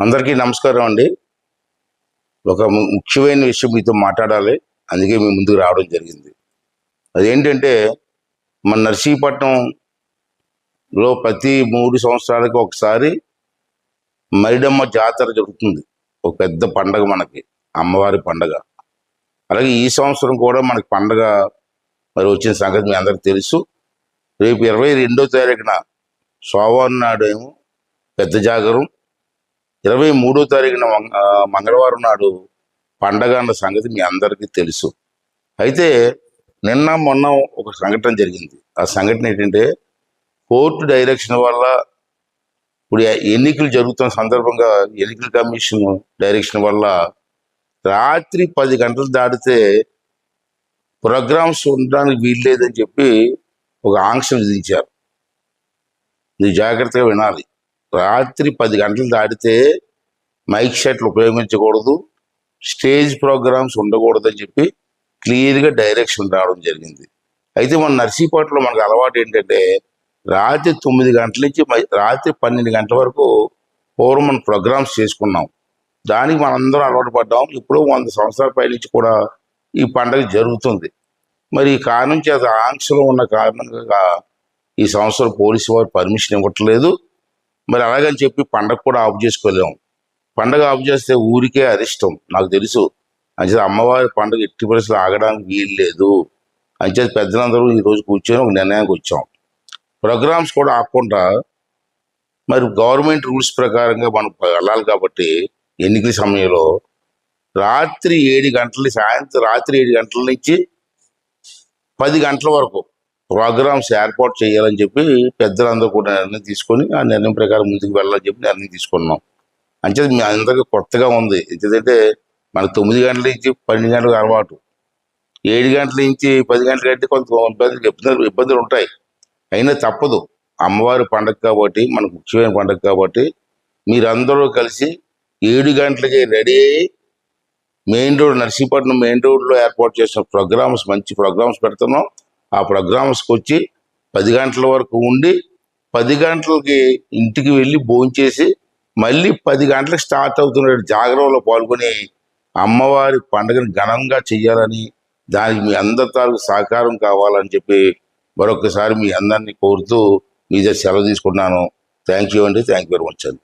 అందరికీ నమస్కారం అండి. ఒక ముఖ్యమైన విషయం మీతో మాట్లాడాలి. అందుకే మీ ముందుకు రావడం జరిగింది. అదేంటంటే మన నర్సీపట్నంలో ప్రతి 3 సంవత్సరాలకు ఒకసారి మైడమ్మ జాతర జరుగుతుంది. ఒక పెద్ద పండగ మనకి, అమ్మవారి పండగ. అలాగే ఈ సంవత్సరం కూడా మనకి పండగ మరి వచ్చిన సంగతి మీ అందరికీ తెలుసు. రేపు 22వ తారీఖున సోమవారం నాడు ఏమో పెద్ద జాగరం, 23వ తారీఖున మంగళవారం నాడు పండగ అన్న సంగతి మీ అందరికీ తెలుసు. అయితే నిన్న మొన్న ఒక సంఘటన జరిగింది. ఆ సంఘటన ఏంటంటే కోర్టు డైరెక్షన్ వల్ల ఇప్పుడు ఎన్నికలు జరుగుతున్న సందర్భంగా ఎన్నికల కమిషన్ డైరెక్షన్ వల్ల రాత్రి 10 గంటలు దాటితే ప్రోగ్రామ్స్ ఉండడానికి వీల్లేదని చెప్పి ఒక ఆంక్ష విధించారు. ఇది జాగ్రత్తగా వినాలి. రాత్రి 10 గంటలు దాటితే మైక్ సెట్లు ఉపయోగించకూడదు, స్టేజ్ ప్రోగ్రామ్స్ ఉండకూడదని చెప్పి క్లియర్గా డైరెక్షన్ రావడం జరిగింది. అయితే మన నర్సీపట్నంలో మనకు అలవాటు ఏంటంటే రాత్రి 9 గంటల నుంచి రాత్రి 12 గంటల వరకు పూర్వం మనం ప్రోగ్రామ్స్ చేసుకున్నాం. దానికి మనందరం అలవాటు పడ్డాం. ఇప్పుడు 100 సంవత్సరాల పై నుంచి కూడా ఈ పండుగ జరుగుతుంది. మరి ఈ కారణం చేత ఆంక్షలు ఉన్న కారణంగా ఈ సంవత్సరం పోలీసు వారు పర్మిషన్ ఇవ్వట్లేదు. మరి అలాగని చెప్పి పండగ కూడా ఆఫ్ చేసుకోలేము. పండగ ఆఫ్ చేస్తే ఊరికే అరిష్టం, నాకు తెలుసు. అంచేత అమ్మవారి పండుగ ఎట్టి పరిస్థితులు ఆగడానికి వీలు లేదు. అంచేత పెద్దలందరూ ఈరోజు కూర్చొని ఒక నిర్ణయానికి వచ్చాం. ప్రోగ్రామ్స్ కూడా ఆగకుండా మరి గవర్నమెంట్ రూల్స్ ప్రకారంగా మనం వెళ్ళాలి కాబట్టి ఎన్నికల సమయంలో రాత్రి 7 గంటల సాయంత్రం రాత్రి 7 గంటల నుంచి 10 గంటల వరకు ప్రోగ్రామ్స్ ఏర్పాటు చేయాలని చెప్పి పెద్దలందరూ కూడా నిర్ణయం తీసుకొని ఆ నిర్ణయం ప్రకారం ముందుకు వెళ్ళాలని చెప్పి నిర్ణయం తీసుకున్నాం. అంటే మీ అందరికీ కొత్తగా ఉంది. ఎందుకంటే మనకు 9 గంటల నుంచి 12 గంటలకు అలవాటు, 7 గంటల నుంచి 10 గంటల కంటే కొంత ఇబ్బందులు ఉంటాయి. అయినా తప్పదు, అమ్మవారి పండుగ కాబట్టి, మనకు ముఖ్యమైన పండుగ కాబట్టి మీరందరూ కలిసి 7 గంటలకి రెడీ అయ్యి మెయిన్ రోడ్, నర్సీపట్నం మెయిన్ రోడ్లో ఏర్పాటు చేసిన ప్రోగ్రామ్స్, మంచి ప్రోగ్రామ్స్ పెడుతున్నాం. ఆ ప్రోగ్రామ్స్కి వచ్చి 10 గంటల వరకు ఉండి 10 గంటలకి ఇంటికి వెళ్ళి భోంచేసి మళ్ళీ 10 గంటలకు స్టార్ట్ అవుతున్న జాగరణలో పాల్గొని అమ్మవారి పండుగను ఘనంగా చెయ్యాలని, దానికి మీ అందరి తాలూకు సహకారం కావాలని చెప్పి మరొకసారి మీ అందరినీ కోరుతూ మీ దగ్గర సెలవు తీసుకున్నాను. థ్యాంక్ యూ అండి. థ్యాంక్ యూ వెరీ మచ్ అండి.